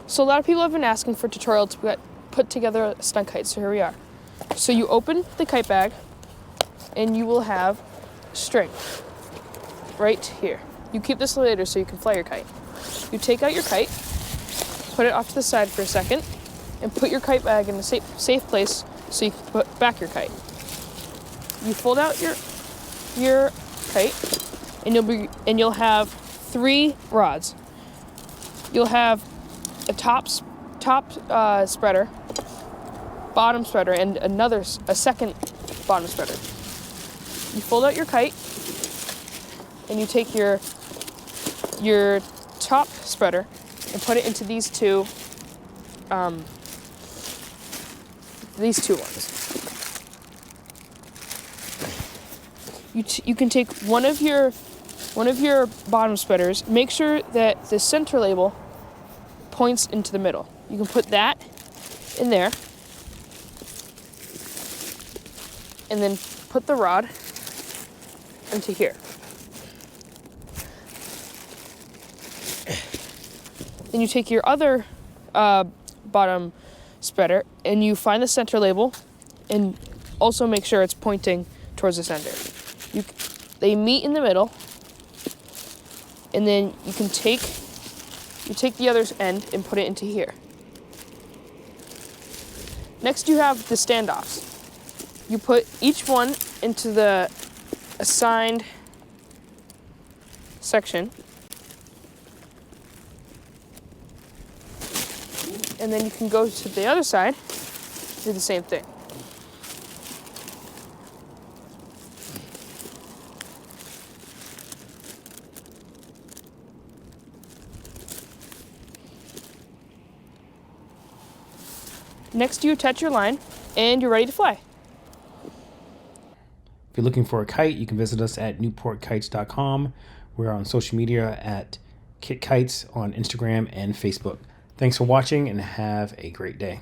So a lot of people have been asking for a tutorial to put together a stunt kite, so here we are. So you open the kite bag, and you will have string right here. You keep this later so you can fly your kite. You take out your kite, put it off to the side for a second, and put your kite bag in a safe place so you can put back your kite. You fold out your kite, and you'll have 3 rods. You'll have a top spreader, bottom spreader, and a second bottom spreader. You fold out your kite, and you take your top spreader and put it into these two ones. You can take one of your bottom spreaders. Make sure that the center label points into the middle. You can put that in there, and then put the rod into here. Then you take your other bottom spreader and you find the center label, and also make sure it's pointing towards the center. They meet in the middle, and then you take the other end and put it into here. Next, you have the standoffs. You put each one into the assigned section, and then you can go to the other side, do the same thing. Next, you attach your line, and you're ready to fly. If you're looking for a kite, you can visit us at newportkites.com. We're on social media at Kitt Kites on Instagram and Facebook. Thanks for watching, and have a great day.